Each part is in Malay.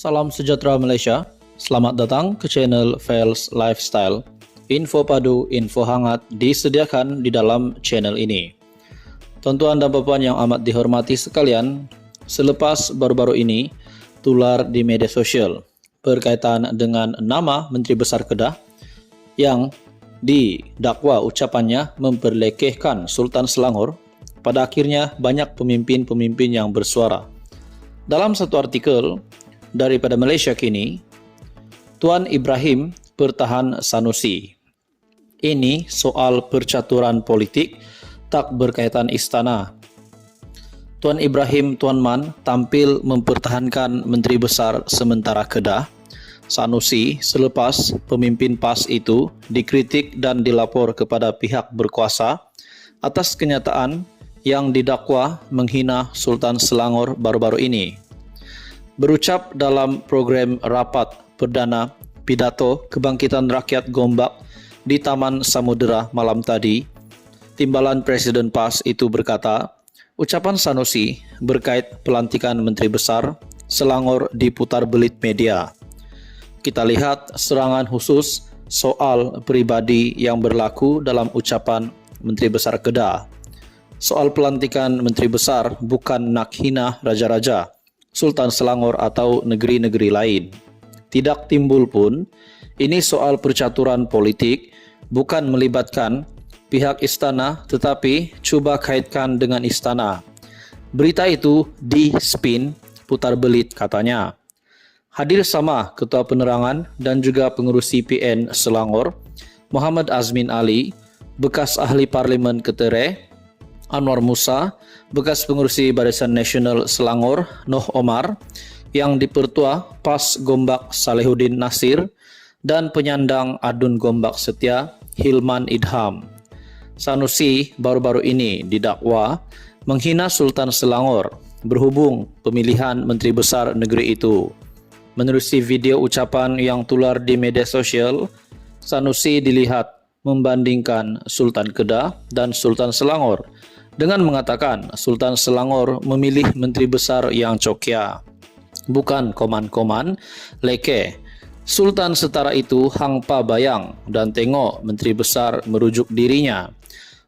Salam sejahtera Malaysia. Selamat datang ke channel Fels Lifestyle. Info padu, info hangat disediakan di dalam channel ini. Tuan-tuan dan puan yang amat dihormati sekalian, selepas baru-baru ini tular di media sosial berkaitan dengan nama Menteri Besar Kedah yang didakwa ucapannya memperlekehkan Sultan Selangor. Pada akhirnya banyak pemimpin-pemimpin yang bersuara. Dalam satu artikel daripada Malaysia Kini, Tuan Ibrahim Pertahan Sanusi. Ini soal percaturan politik tak berkaitan istana. Tuan Ibrahim Tuan Man tampil mempertahankan Menteri Besar sementara Kedah Sanusi selepas pemimpin PAS itu dikritik dan dilapor kepada pihak berkuasa atas kenyataan yang didakwa menghina Sultan Selangor baru-baru ini. Berucap dalam program rapat perdana pidato Kebangkitan Rakyat Gombak di Taman Samudera malam tadi, Timbalan Presiden PAS itu berkata, ucapan Sanusi berkait pelantikan Menteri Besar Selangor diputar belit media. Kita lihat serangan khusus soal pribadi yang berlaku dalam ucapan Menteri Besar Kedah. Soal pelantikan Menteri Besar bukan nak hina raja-raja, Sultan Selangor atau negeri-negeri lain. Tidak timbul pun, ini soal percaturan politik, bukan melibatkan pihak istana tetapi cuba kaitkan dengan istana. Berita itu di-spin, putar belit katanya. Hadir sama Ketua Penerangan dan juga pengurus CPN Selangor, Muhammad Azmin Ali, bekas ahli Parlimen Ketere, Anwar Musa, bekas pengurusi Barisan Nasional Selangor, Noh Omar, yang dipertua PAS Gombak Salehuddin Nasir, dan penyandang Adun Gombak Setia, Hilman Idham. Sanusi baru-baru ini didakwa menghina Sultan Selangor berhubung pemilihan Menteri Besar negeri itu. Menerusi video ucapan yang tular di media sosial, Sanusi dilihat membandingkan Sultan Kedah dan Sultan Selangor dengan mengatakan Sultan Selangor memilih Menteri Besar yang cokia, bukan koman-koman leke. Sultan setara itu hangpa bayang dan tengok Menteri Besar merujuk dirinya.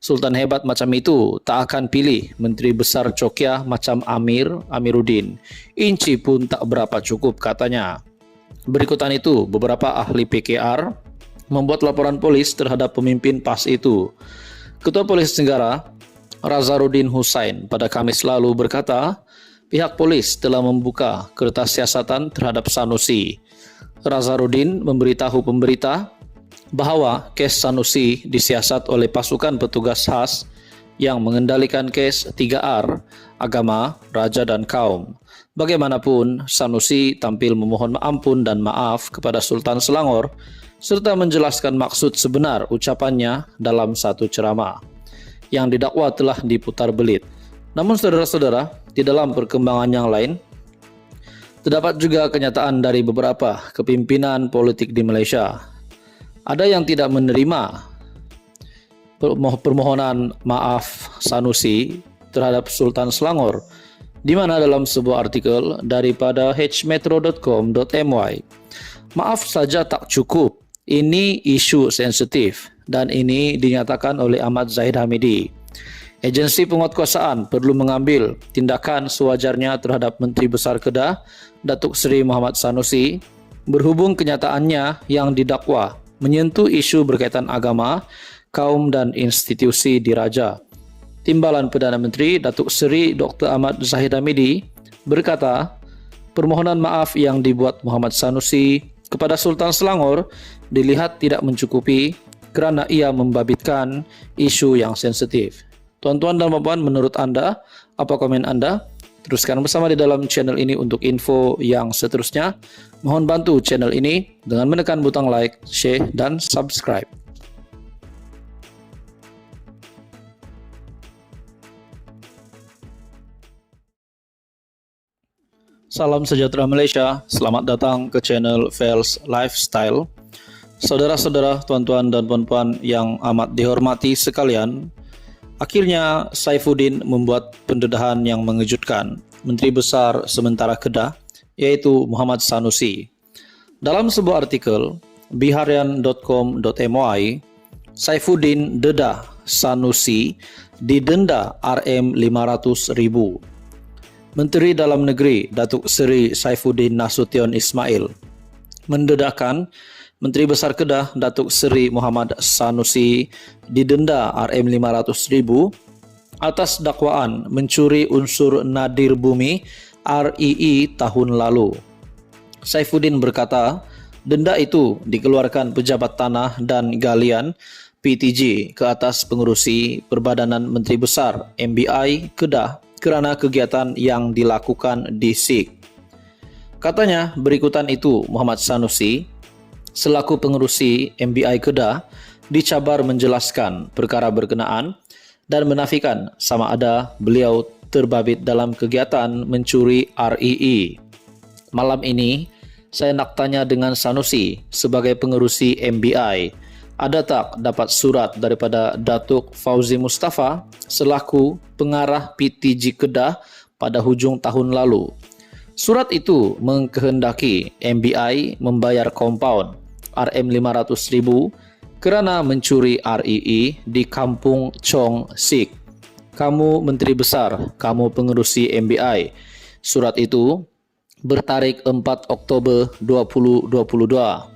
Sultan hebat macam itu tak akan pilih Menteri Besar cokia macam Amiruddin. Inci pun tak berapa cukup katanya. Berikutan itu beberapa ahli PKR membuat laporan polis terhadap pemimpin PAS itu. Ketua Polis Negara Razarudin Hussain pada Kamis lalu berkata, pihak polis telah membuka kertas siasatan terhadap Sanusi. Razarudin memberitahu pemberita bahawa kes Sanusi disiasat oleh pasukan petugas khas yang mengendalikan kes 3R, agama, raja dan kaum. Bagaimanapun, Sanusi tampil memohon ampun dan maaf kepada Sultan Selangor serta menjelaskan maksud sebenar ucapannya dalam satu ceramah yang didakwa telah diputar belit. Namun saudara-saudara, di dalam perkembangan yang lain, terdapat juga kenyataan dari beberapa kepimpinan politik di Malaysia. Ada yang tidak menerima permohonan maaf Sanusi terhadap Sultan Selangor, di mana dalam sebuah artikel daripada hmetro.com.my, maaf saja tak cukup, ini isu sensitif. Dan ini dinyatakan oleh Ahmad Zahid Hamidi. Agensi penguatkuasaan perlu mengambil tindakan sewajarnya terhadap Menteri Besar Kedah, Datuk Seri Muhammad Sanusi, berhubung kenyataannya yang didakwa menyentuh isu berkaitan agama, kaum dan institusi diraja. Timbalan Perdana Menteri Datuk Seri Dr. Ahmad Zahid Hamidi berkata, permohonan maaf yang dibuat Muhammad Sanusi kepada Sultan Selangor dilihat tidak mencukupi kerana ia membabitkan isu yang sensitif. Tuan-tuan dan puan, menurut anda, apa komen anda? Teruskan bersama di dalam channel ini untuk info yang seterusnya. Mohon bantu channel ini dengan menekan butang like, share, dan subscribe. Salam sejahtera Malaysia, selamat datang ke channel Fels Lifestyle. Saudara-saudara, tuan-tuan dan puan-puan yang amat dihormati sekalian, akhirnya Saifuddin membuat pendedahan yang mengejutkan. Menteri Besar sementara Kedah yaitu Muhammad Sanusi. Dalam sebuah artikel biharian.com.my, Saifuddin Dedah Sanusi didenda Rm500.000. Menteri Dalam Negeri Datuk Seri Saifuddin Nasution Ismail mendedahkan Menteri Besar Kedah Datuk Seri Muhammad Sanusi didenda Rm500.000 atas dakwaan mencuri unsur nadir bumi RII tahun lalu. Saifuddin berkata, denda itu dikeluarkan Pejabat Tanah dan Galian PTG ke atas pengurusi Perbadanan Menteri Besar MBI Kedah kerana kegiatan yang dilakukan di SIG. Katanya, berikutan itu Muhammad Sanusi selaku pengurusi MBI Kedah dicabar menjelaskan perkara berkenaan dan menafikan sama ada beliau terbabit dalam kegiatan mencuri RII. Malam ini, saya nak tanya dengan Sanusi sebagai pengerusi MBI, ada tak dapat surat daripada Datuk Fauzi Mustafa selaku pengarah PTG Kedah pada hujung tahun lalu? Surat itu mengkehendaki MBI membayar kompaun Rm500.000 kerana mencuri RII di Kampung Chong Sik. Kamu Menteri Besar, kamu pengerusi MBI. Surat itu bertarik 4 Oktober 2022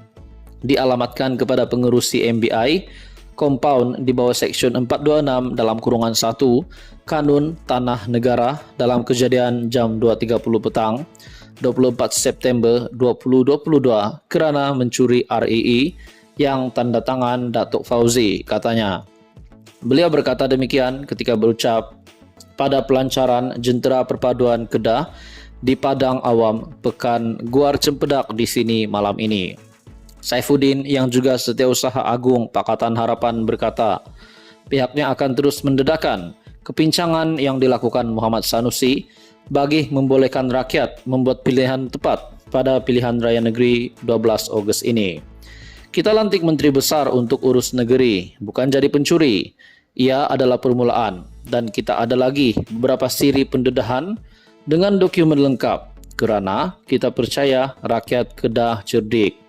dialamatkan kepada pengerusi MBI kompaun di bawah Seksyen 426 dalam kurungan 1 Kanun Tanah Negara dalam kejadian jam 2.30 petang 24 September 2022 kerana mencuri RII yang tanda tangan Datuk Fauzi, katanya. Beliau berkata demikian ketika berucap pada pelancaran Jentera Perpaduan Kedah di Padang Awam Pekan Guar Cempedak di sini malam ini. Saifuddin yang juga Setiausaha Agung Pakatan Harapan berkata, pihaknya akan terus mendedahkan kepincangan yang dilakukan Muhammad Sanusi bagi membolehkan rakyat membuat pilihan tepat pada pilihan raya negeri 12 Ogos ini. Kita lantik Menteri Besar untuk urus negeri, bukan jadi pencuri. Ia adalah permulaan dan kita ada lagi beberapa siri pendedahan dengan dokumen lengkap kerana kita percaya rakyat Kedah cerdik.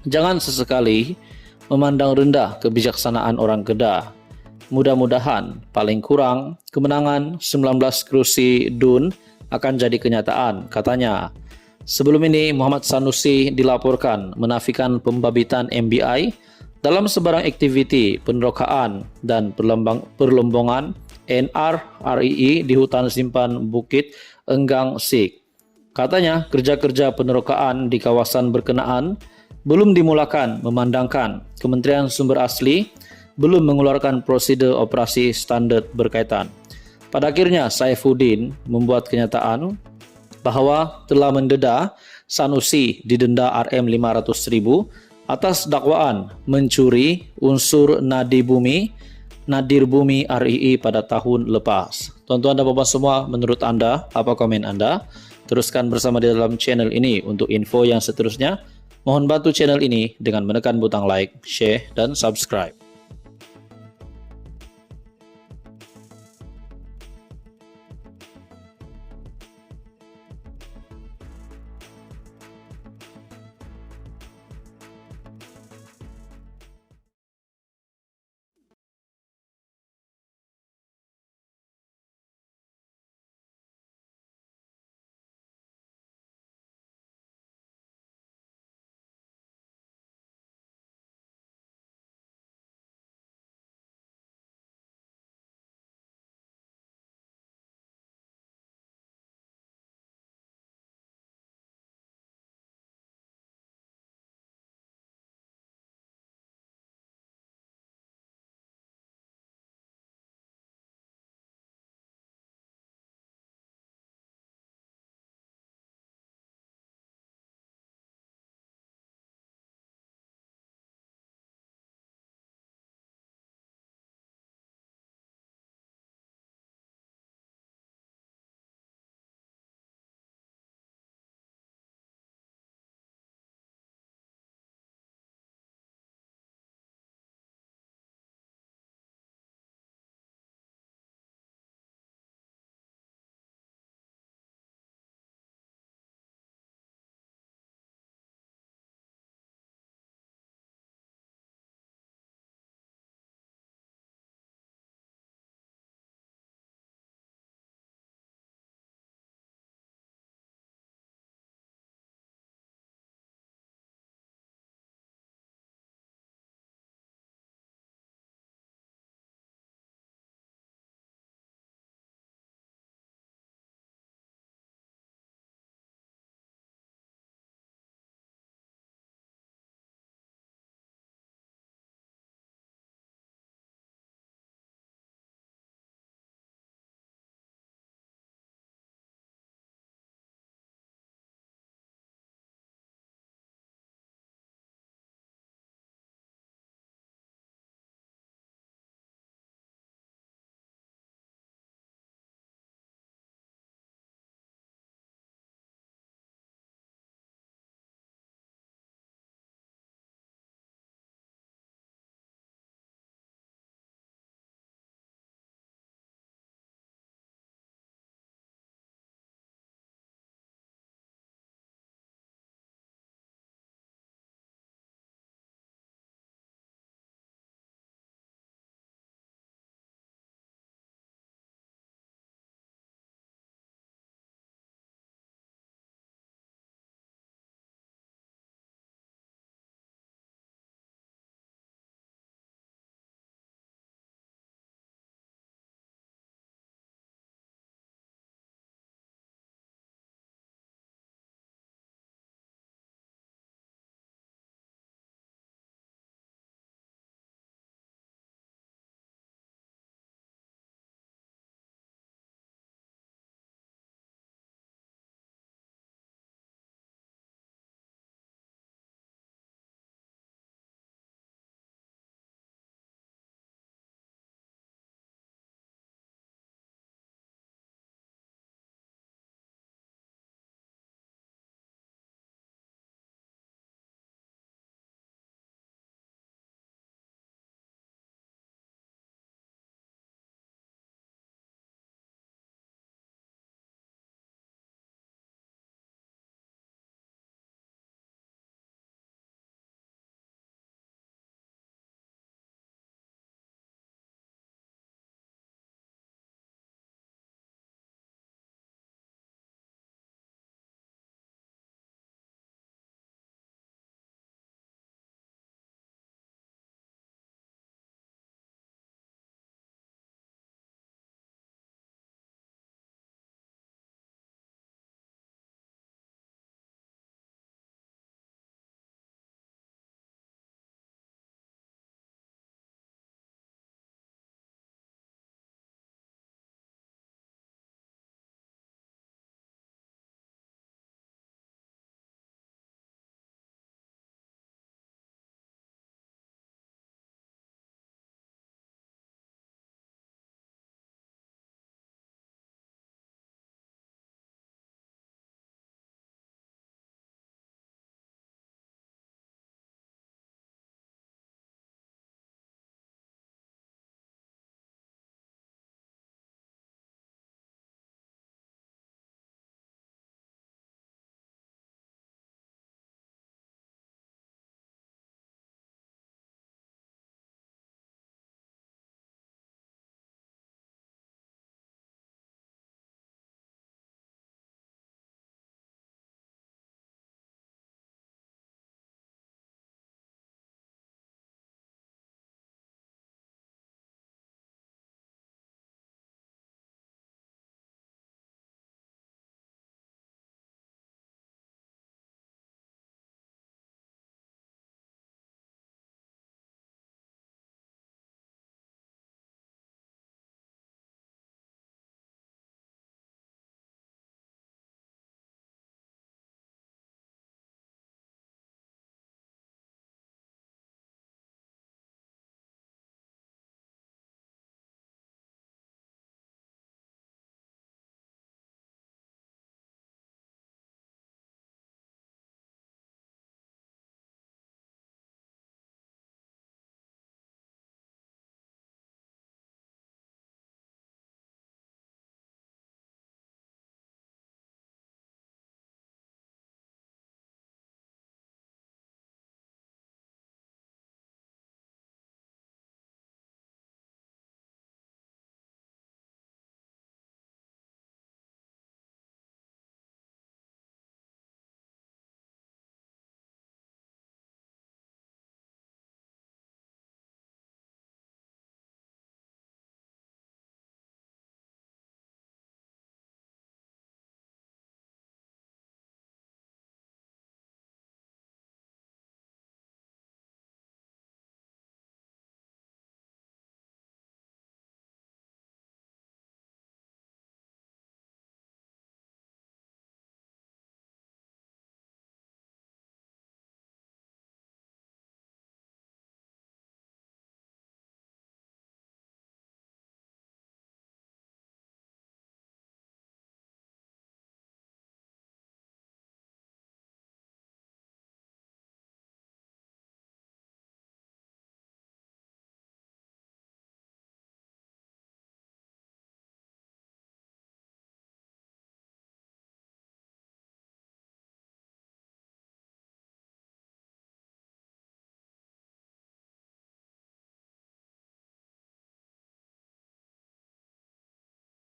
Jangan sesekali memandang rendah kebijaksanaan orang Kedah. Mudah-mudahan paling kurang kemenangan 19 kerusi DUN akan jadi kenyataan, katanya. Sebelum ini Muhammad Sanusi dilaporkan menafikan pembabitan MBI dalam sebarang aktiviti penerokaan dan perlombongan NRII di hutan simpan Bukit Enggang Sik. Katanya kerja-kerja penerokaan di kawasan berkenaan belum dimulakan memandangkan Kementerian Sumber Asli belum mengeluarkan prosedur operasi standard berkaitan. Pada akhirnya Saifuddin membuat kenyataan bahawa telah mendedah Sanusi didenda Rm500.000 atas dakwaan mencuri unsur nadir bumi RII pada tahun lepas. Tuan-tuan dan puan semua, menurut anda, apa komen anda? Teruskan bersama di dalam channel ini untuk info yang seterusnya. Mohon bantu channel ini dengan menekan butang like, share dan subscribe.